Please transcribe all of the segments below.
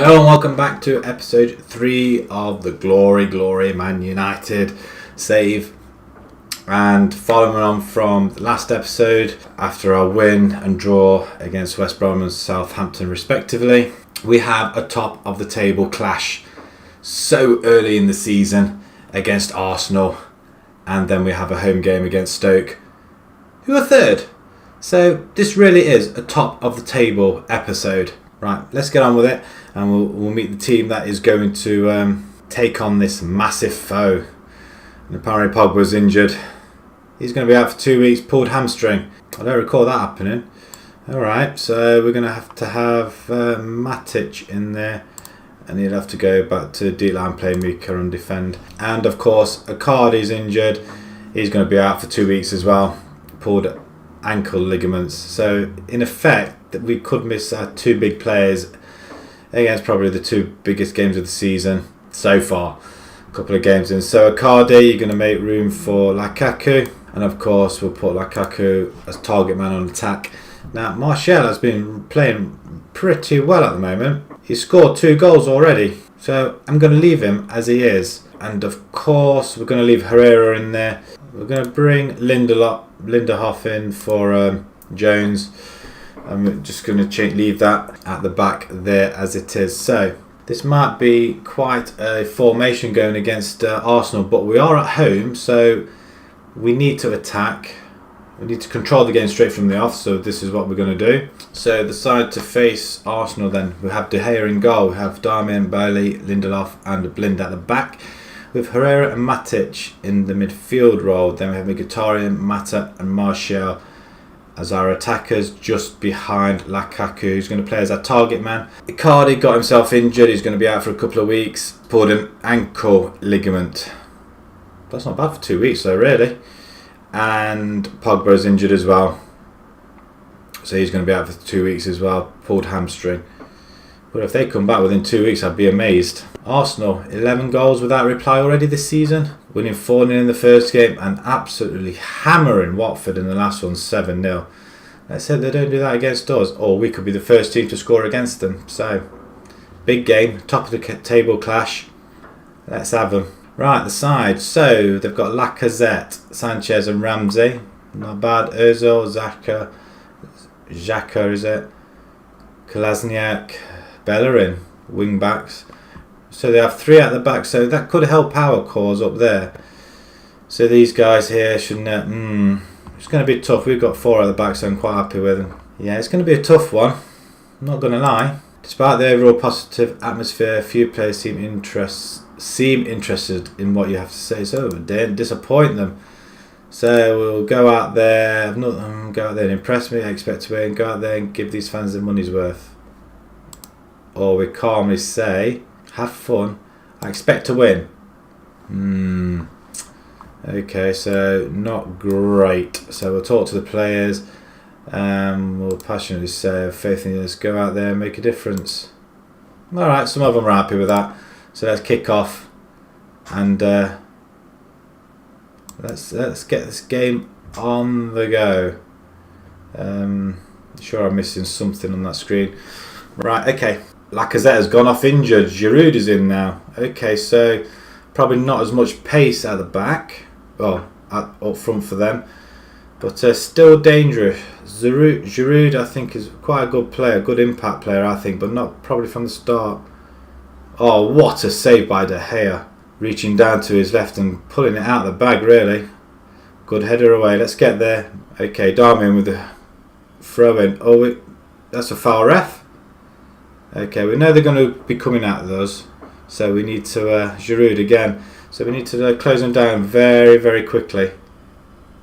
Hello and welcome back to episode 3 of the Glory Man United save. And following on from the last episode, after our win and draw against West Brom and Southampton respectively, we have a top of the table clash so early in the season against Arsenal, and then we have a home game against Stoke, who are third. So this really is a top of the table episode. Right, let's get on with it, and we'll meet the team that is going to take on this massive foe. And apparently Pogba's injured. He's going to be out for 2 weeks, pulled hamstring. I don't recall that happening. Alright, so we're going to have Matic in there, and he'll have to go back to deep line playmaker and defend. And of course, Icardi's injured. He's going to be out for 2 weeks as well, pulled ankle ligaments. So in effect, we could miss our two big players against probably the two biggest games of the season so far. A couple of games in. So Icardi, you're going to make room for Lukaku, and of course we'll put Lukaku as target man on attack. Now Martial has been playing pretty well at the moment. He's scored 2 goals already, so I'm going to leave him as he is. And of course we're going to leave Herrera in there. We're going to bring Lindelof in for Jones. I'm just going to leave that at the back there as it is. So this might be quite a formation going against Arsenal, but we are at home, so we need to attack. We need to control the game straight from the off, so this is what we're going to do. So the side to face Arsenal then, we have De Gea in goal, we have Darmian, Bailey, Lindelof and Blind at the back, with Herrera and Matic in the midfield role. Then we have Mkhitaryan, Mata and Martial as our attackers, just behind Lukaku, who's going to play as our target man. Icardi got himself injured. He's going to be out for a couple of weeks. Pulled an ankle ligament. That's not bad for 2 weeks though, really. And Pogba's injured as well. So he's going to be out for 2 weeks as well. Pulled hamstring. But if they come back within 2 weeks, I'd be amazed. Arsenal, 11 goals without reply already this season. Winning 4-0 in the first game and absolutely hammering Watford in the last one, 7-0. Let's hope they don't do that against us, or we could be the first team to score against them. So, big game, top of the table clash. Let's have them. Right, the side. So, they've got Lacazette, Sanchez and Ramsey. Not bad. Ozil, Xhaka is it? Kolasinac, Bellerin, wing backs. So they have 3 at the back, so that could help our cause up there. So these guys here shouldn't. It's going to be tough. We've got 4 at the back, so I'm quite happy with them. Yeah, it's going to be a tough one. I'm not going to lie. Despite the overall positive atmosphere, few players seem interested in what you have to say. So don't disappoint them. So we'll go out there. Go out there and impress me. I expect to win. Go out there and give these fans their money's worth. Or we calmly say, have fun. I expect to win. Okay, so not great. So we'll talk to the players. We'll passionately say, faith in us, go out there and make a difference. Alright, some of them are happy with that. So let's kick off. And let's get this game on the go. Sure I'm missing something on that screen. Right, okay. Lacazette has gone off injured. Giroud is in now. Okay, so probably not as much pace at the back. Well, up front for them. But still dangerous. Giroud, I think, is quite a good player. Good impact player, I think. But not probably from the start. Oh, what a save by De Gea. Reaching down to his left and pulling it out of the bag, really. Good header away. Let's get there. Okay, Darmian with the throw-in. Oh, that's a foul, ref. Okay, we know they're going to be coming at us, so we need to Giroud again. So we need to close them down very, very quickly.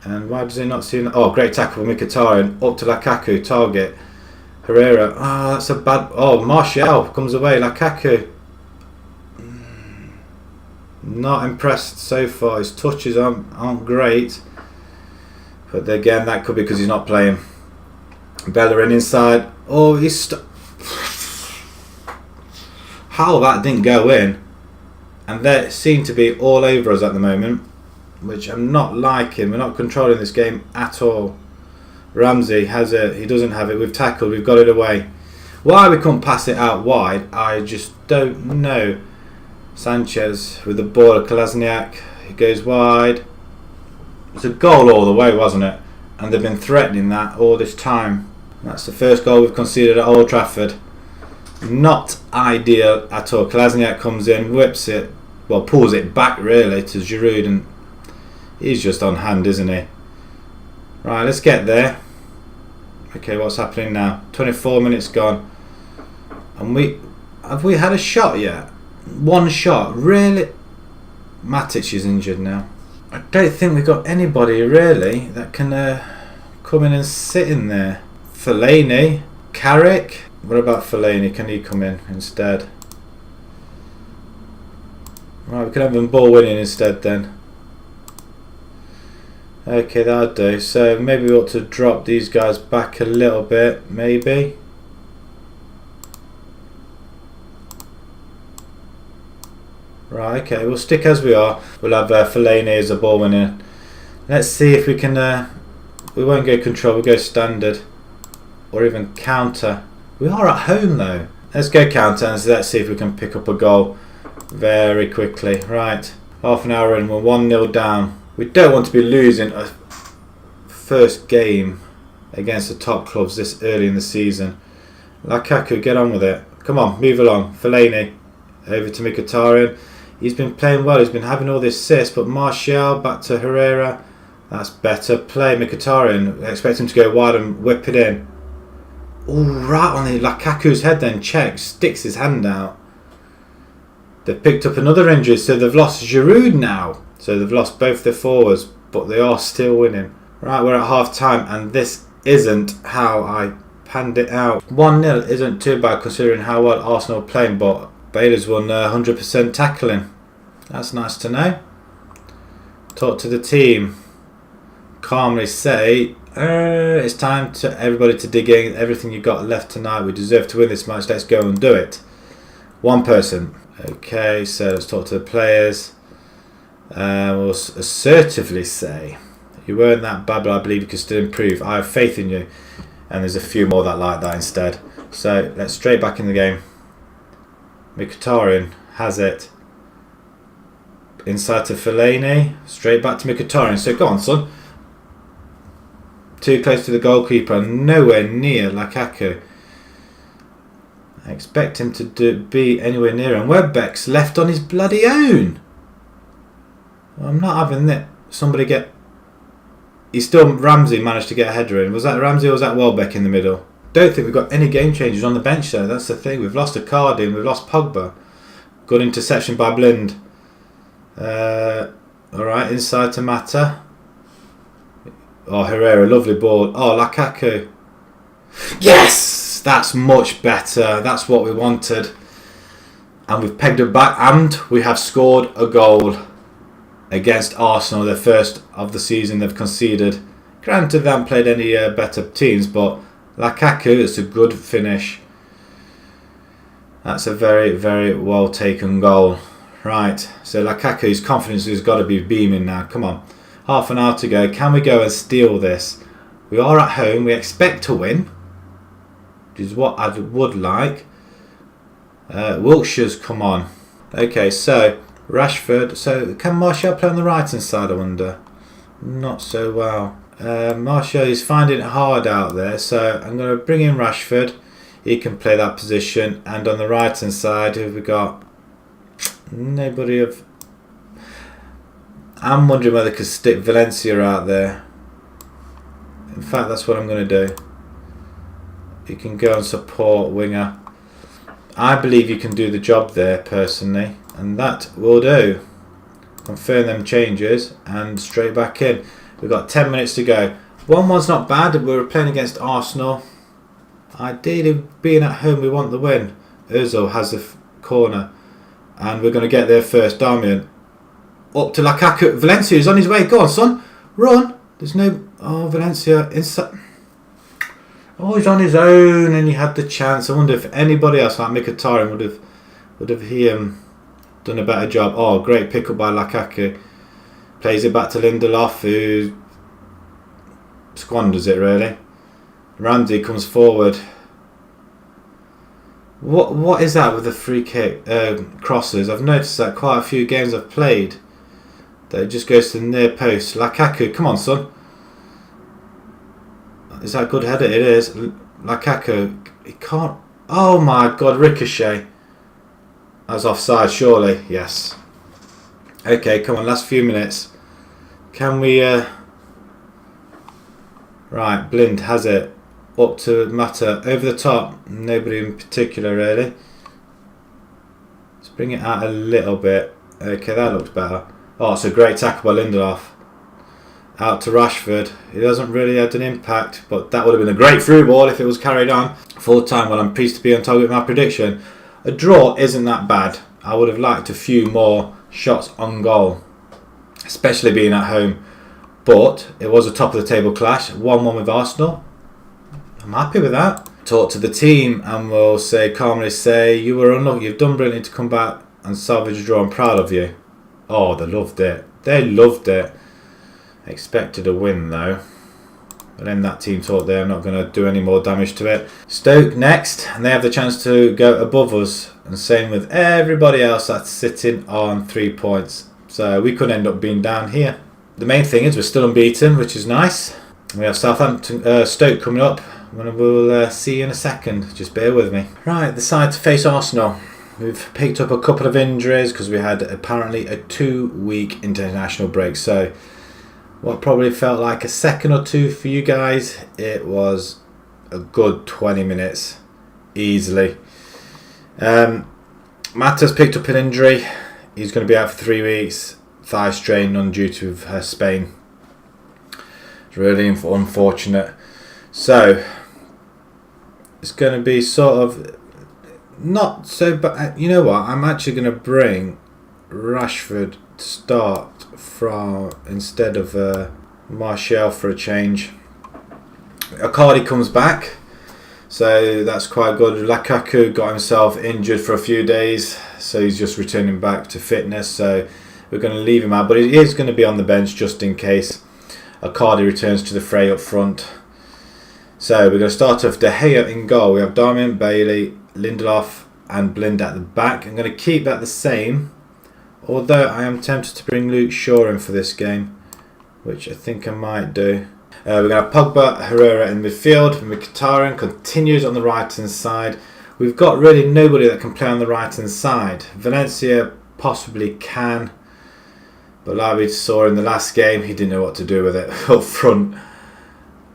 And why does he not see? Oh, great tackle from Mkhitaryan up to Lukaku, target Herrera. Oh, that's a bad. Oh, Martial comes away. Lukaku. Not impressed so far. His touches aren't great, but again, that could be because he's not playing. Bellerin inside. Oh, he's. How that didn't go in, and they seem to be all over us at the moment, which I'm not liking. We're not controlling this game at all. Ramsey has it. He doesn't have it. We've tackled. We've got it away. Why we couldn't pass it out wide, I just don't know. Sanchez with the ball, Kolasinac, he goes wide. It's a goal all the way, wasn't it? And they've been threatening that all this time. That's the first goal we've conceded at Old Trafford. Not ideal at all. Kolasinac comes in, whips it, well, pulls it back really to Giroud, and he's just on hand, isn't he? Right, let's get there. Okay, what's happening now? 24 minutes gone. And have we had a shot yet? One shot, really? Matic is injured now. I don't think we've got anybody really that can come in and sit in there. Fellaini, Carrick. What about Fellaini? Can he come in instead? Right, we can have them ball winning instead then. Okay, that'll do. So maybe we ought to drop these guys back a little bit, maybe. Right, okay, we'll stick as we are. We'll have Fellaini as a ball winner. Let's see if we can... we won't go control, we'll go standard. Or even counter. We are at home though. Let's go counter and let's see if we can pick up a goal very quickly. Right, half an hour in, we're 1-0 down. We don't want to be losing a first game against the top clubs this early in the season. Lukaku, get on with it. Come on, move along. Fellaini, over to Mkhitaryan. He's been playing well, he's been having all the assists, but Martial back to Herrera. That's better play. Mkhitaryan, expect him to go wide and whip it in. All right on the Lukaku's head then, checks, sticks his hand out. They've picked up another injury, so they've lost Giroud now. So they've lost both their forwards, but they are still winning. Right, we're at half time, and this isn't how I panned it out. 1-0 isn't too bad considering how well Arsenal are playing, but Bailey's won 100% tackling. That's nice to know. Talk to the team. Calmly say, it's time to everybody to dig in. Everything you've got left tonight. We deserve to win this match. Let's go and do it. One person. Okay, so let's talk to the players. We'll assertively say, you weren't that bad, but I believe you can still improve. I have faith in you. And there's a few more that like that instead. So let's straight back in the game. Mkhitaryan has it. Inside to Fellaini. Straight back to Mkhitaryan. So go on, son. Too close to the goalkeeper. Nowhere near Lukaku. I expect him to be anywhere near him. Welbeck's left on his bloody own. Well, I'm not having that. Somebody get... Ramsey managed to get a header in. Was that Ramsey or was that Welbeck in the middle? Don't think we've got any game changers on the bench though. That's the thing. We've lost Icardi and we've lost Pogba. Good interception by Blind. Alright, inside to Mata. Oh, Herrera, lovely ball. Oh, Lukaku. Yes! That's much better. That's what we wanted. And we've pegged it back and we have scored a goal against Arsenal. The first of the season they've conceded. Granted, they haven't played any better teams, but Lukaku, it's a good finish. That's a very, very well taken goal. Right, so Lukaku's confidence has got to be beaming now. Come on. Half an hour to go. Can we go and steal this? We are at home. We expect to win, which is what I would like. Wilkshire's come on. Okay, so Rashford. So can Martial play on the right hand side, I wonder? Not so well. Martial is finding it hard out there, so I'm going to bring in Rashford. He can play that position. And on the right hand side, who have we got? Nobody of... I'm wondering whether I could stick Valencia out there. In fact, that's what I'm going to do. You can go and support winger. I believe you can do the job there, personally. And that will do. Confirm them changes and straight back in. We've got 10 minutes to go. 1-1's not bad. We're playing against Arsenal. Ideally, being at home, we want the win. Ozil has the corner. And we're going to get there first. Darmian. Up to Lukaku. Valencia is on his way. Go on, son. Run. There's no... Oh, Valencia. Inside. Oh, he's on his own and he had the chance. I wonder if anybody else like Mkhitaryan would have done a better job. Oh, great pick up by Lukaku. Plays it back to Lindelof, who squanders it really. Ramsey comes forward. What is that with the free kick crosses? I've noticed that quite a few games I've played that it just goes to the near post. Lukaku, come on, son. Is that a good header? It is. Lukaku, he can't. Oh my God, ricochet. That's offside, surely. Yes. Okay, come on, last few minutes. Can we... Right, Blind has it. Up to Mata. Over the top. Nobody in particular, really. Let's bring it out a little bit. Okay, that looks better. Oh, it's a great tackle by Lindelof. Out to Rashford. He doesn't really have an impact, but that would have been a great through ball if it was carried on. Full time. Well, I'm pleased to be on target with my prediction. A draw isn't that bad. I would have liked a few more shots on goal, especially being at home. But it was a top of the table clash. 1-1 with Arsenal. I'm happy with that. Talk to the team and we'll calmly say, you were unlucky. You've done brilliant to come back and salvage a draw. I'm proud of you. Oh, they loved it. They loved it. Expected a win though. But then that team talk there, I'm not going to do any more damage to it. Stoke next, and they have the chance to go above us. And same with everybody else that's sitting on 3 points. So we could end up being down here. The main thing is we're still unbeaten, which is nice. We have Stoke coming up. We'll see you in a second. Just bear with me. Right, the side to face Arsenal. We've picked up a couple of injuries because we had apparently a 2-week international break. So what probably felt like a second or two for you guys, it was a good 20 minutes easily. Mata's picked up an injury. He's going to be out for 3 weeks. Thigh strain on duty with Spain. It's really unfortunate. So it's going to be sort of not so bad. You know what? I'm actually going to bring Rashford to start from instead of Martial for a change. Icardi comes back, so that's quite good. Lukaku got himself injured for a few days, so he's just returning back to fitness. So we're going to leave him out, but he is going to be on the bench just in case Icardi returns to the fray up front. So we're going to start off De Gea in goal. We have Darmian, Bailey, Lindelof and Blind at the back. I'm going to keep that the same, although I am tempted to bring Luke Shaw in for this game, which I think I might do. We're going to have Pogba, Herrera in midfield. Mkhitaryan continues on the right hand side. We've got really nobody that can play on the right hand side. Valencia possibly can, but like we saw in the last game, he didn't know what to do with it up front.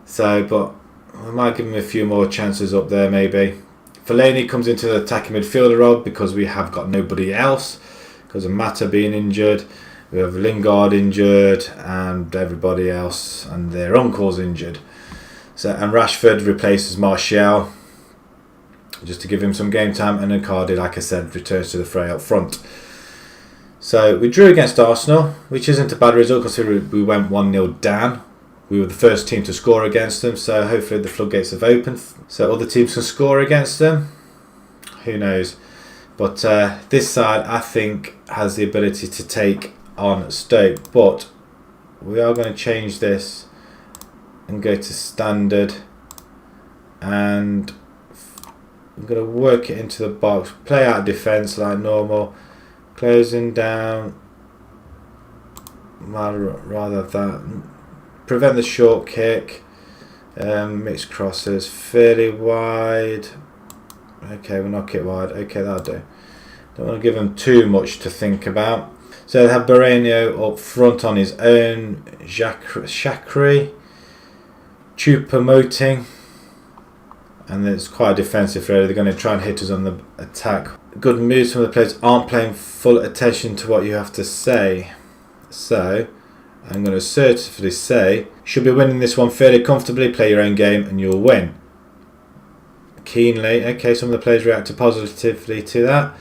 So, but I might give him a few more chances up there maybe. Fellaini comes into the attacking midfielder role because we have got nobody else, because of Mata being injured. We have Lingard injured and everybody else and their uncle's injured. So, and Rashford replaces Martial just to give him some game time, and Icardi, like I said, returns to the fray up front. So we drew against Arsenal, which isn't a bad result considering we went 1-0 down. We were the first team to score against them, so hopefully the floodgates have opened so other teams can score against them. Who knows? But this side, I think, has the ability to take on Stoke. But we are going to change this and go to standard. And I'm going to work it into the box. Play out defence like normal. Closing down. Rather that. Prevent the short kick. Mixed crosses. Fairly wide. Okay, we'll knock it wide. Okay, that'll do. Don't want to give them too much to think about. So they have Barreño up front on his own. Shaqiri. Choupo-Moting. And it's quite defensive really. They're going to try and hit us on the attack. Good moves from the players. Aren't paying full attention to what you have to say. So I'm going to assertively say, should be winning this one fairly comfortably. Play your own game and you'll win. Keenly. Okay, some of the players reacted positively to that.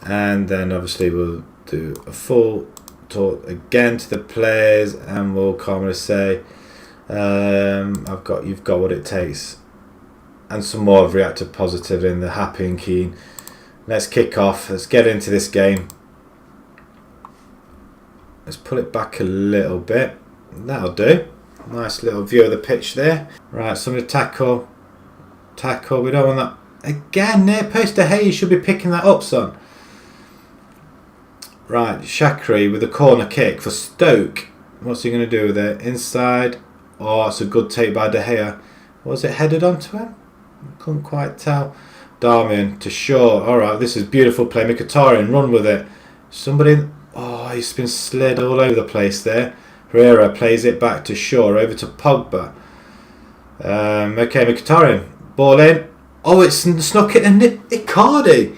And then obviously we'll do a full talk again to the players and we'll calmly say, you've got what it takes. And some more have reacted positively and they're happy and keen. Let's kick off. Let's get into this game. Let's pull it back a little bit. That'll do. Nice little view of the pitch there. Right, somebody tackle. We don't want that Again, near post. De Gea, you should be picking that up, son. Right, Shaqiri with a corner kick for Stoke. What's he going to do with it? Inside. Oh, it's a good take by De Gea. Was it headed onto him? Couldn't quite tell. Darmian to Shaw. Alright, this is beautiful play. Mkhitaryan, run with it. Somebody... Oh, he's been slid all over the place there. Herrera plays it back to Shaw. Over to Pogba. Okay, Mkhitaryan. Ball in. Oh, it's snuck it and Icardi.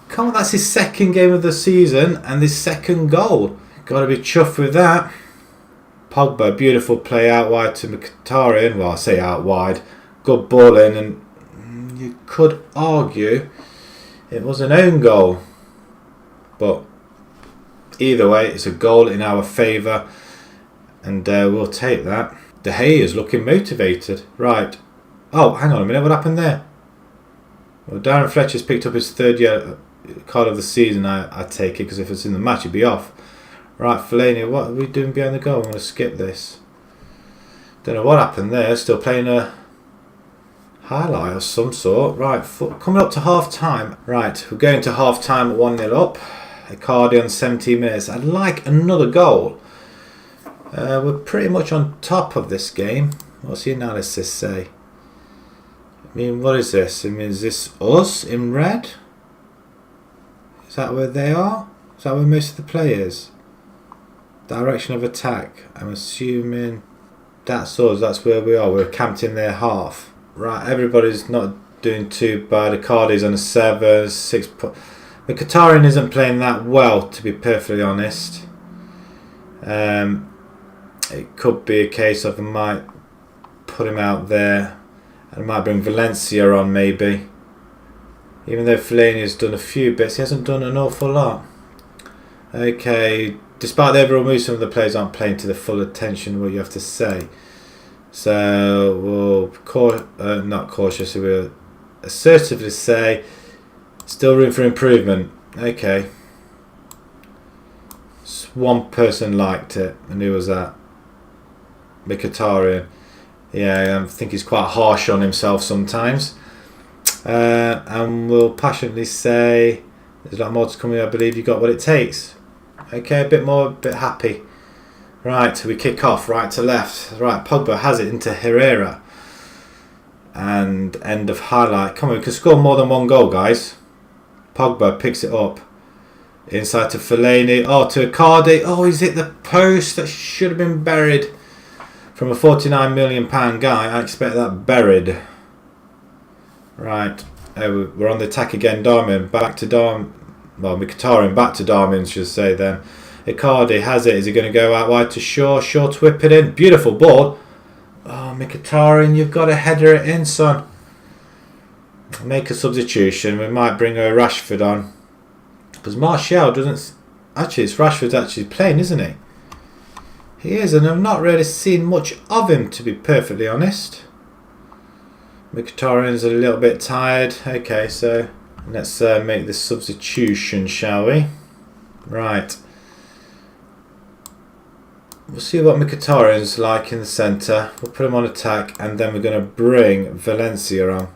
Come on, that's his second game of the season and his second goal. Got to be chuffed with that. Pogba, beautiful play out wide to Mkhitaryan. Well, I say out wide. Good ball in, and you could argue it was an own goal. But either way, it's a goal in our favour, and we'll take that. De Gea is looking motivated. Right. Oh, hang on a minute. What happened there? Well, Darren Fletcher's picked up his third card of the season, I take it, because if it's in the match, he'd be off. Right, Fellaini, what are we doing behind the goal? I'm going to skip this. Don't know what happened there. Still playing a highlight of some sort. Right, coming up to half time. Right, we're going to half time at 1-0 up. Icardi on 17 minutes. I'd like another goal. We're pretty much on top of this game. What's the analysis say? I mean, what is this? I mean, is this us in red? Is that where they are? Is that where most of the players? Direction of attack. I'm assuming that's us. That's where we are. We're camped in their half. Right, everybody's not doing too bad. Icardi's on a 7, 6. Mkhitaryan isn't playing that well, to be perfectly honest. It could be a case of I might put him out there. I might bring Valencia on maybe. Even though Fellaini has done a few bits, he hasn't done an awful lot. Okay, despite the overall move, some of the players aren't playing to the full attention what you have to say. So we'll not cautiously, we'll assertively say still room for improvement. Okay. One person liked it, and who was that? Mkhitaryan. Yeah, I think he's quite harsh on himself sometimes. And we'll passionately say there's a lot more to come here. I believe you got what it takes. Okay, a bit more, a bit happy. Right, we kick off right to left. Right, Pogba has it into Herrera. And end of highlight. Come on, we can score more than one goal, guys. Pogba picks it up. Inside to Fellaini. Oh, to Icardi. Oh, he's hit the post. That should have been buried. From a £49 million guy, I expect that buried. Right, we're on the attack again. Darmian back to Mkhitaryan back to Darmian, should say then. Icardi has it. Is he going to go out wide to Shaw? Shaw to whip it in. Beautiful ball. Oh, Mkhitaryan, you've got to header it in, son. Make a substitution. We might bring a Rashford on. Because Martial doesn't... Actually, it's Rashford's actually playing, isn't he? He is, and I've not really seen much of him, to be perfectly honest. Mkhitaryan's a little bit tired. Okay, so let's make this substitution, shall we? Right. We'll see what Mkhitaryan's like in the centre. We'll put him on attack, and then we're going to bring Valencia on.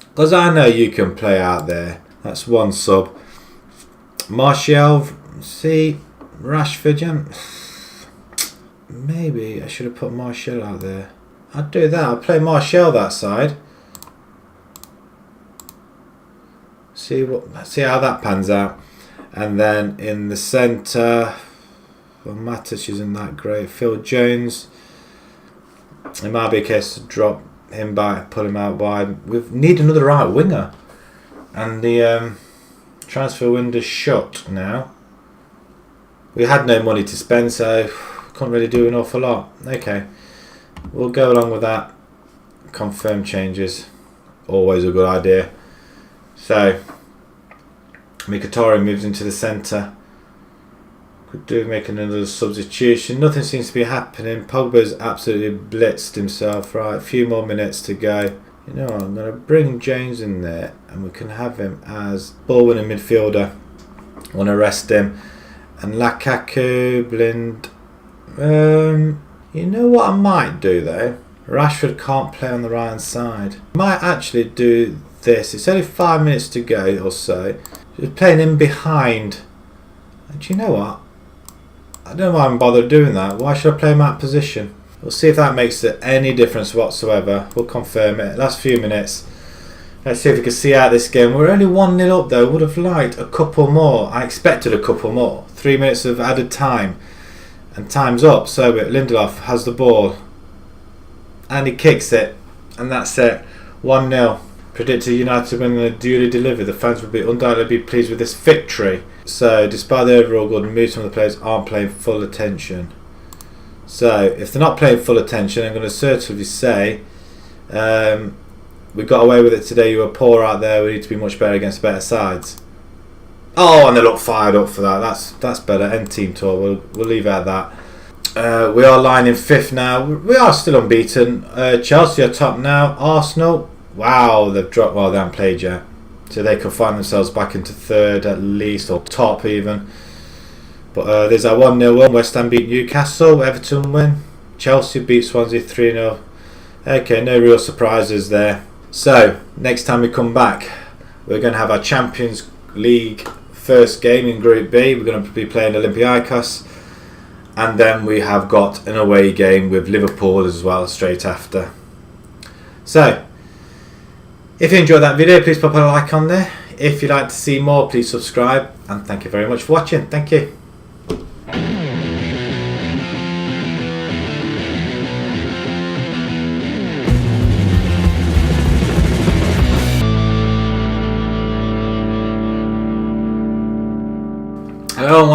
Because I know you can play out there. That's one sub. Martial, see, Rashford, maybe I should have put Martial out there. I'd do that. I'll play Martial that side. See how that pans out. And then in the centre, well, Matic isn't that great. Phil Jones. It might be a case to drop him back, put him out wide. We need another right winger. And the transfer window's shut now. We had no money to spend, so can't really do an awful lot. Okay, we'll go along with that. Confirm changes, always a good idea. So Mkhitaryan moves into the centre. Could do making another substitution. Nothing seems to be happening. Pogba's absolutely blitzed himself. Right, a few more minutes to go. You know what, I'm going to bring Jones in there, and we can have him as ball winning midfielder. I want to rest him. And Lukaku, Blind. You know what I might do though? Rashford can't play on the right hand side. Might actually do this. It's only 5 minutes to go or so. Just playing in behind. And do you know what? I don't know why I'm bothered doing that. Why should I play him out of position? We'll see if that makes any difference whatsoever. We'll confirm it. Last few minutes. Let's see if we can see out this game. We're only 1-0 up though. Would have liked a couple more. I expected a couple more. 3 minutes of added time. And time's up. So Lindelof has the ball. And he kicks it. And that's it. 1-0. Predicted United when they duly deliver. The fans will be undoubtedly pleased with this victory. So, despite the overall good mood, some of the players aren't playing full attention. So, if they're not playing full attention, I'm going to assertively say we got away with it today. You were poor out there. We need to be much better against better sides. Oh, and they look fired up for that. That's better. End team talk. We'll leave it at that. We are lying in 5th now. We are still unbeaten. Chelsea are top now. Arsenal, wow, they've dropped. Well, they haven't played yet, so they can find themselves back into 3rd at least, or top even. But there's our 1-0 win. West Ham beat Newcastle. Everton win. Chelsea beat Swansea 3-0. Okay, no real surprises there. So next time we come back, we're going to have our Champions League first game in Group B. We're going to be playing Olympiacos. And then we have got an away game with Liverpool as well straight after. So, if you enjoyed that video, please pop a like on there. If you'd like to see more, please subscribe. And thank you very much for watching. Thank you. Hello.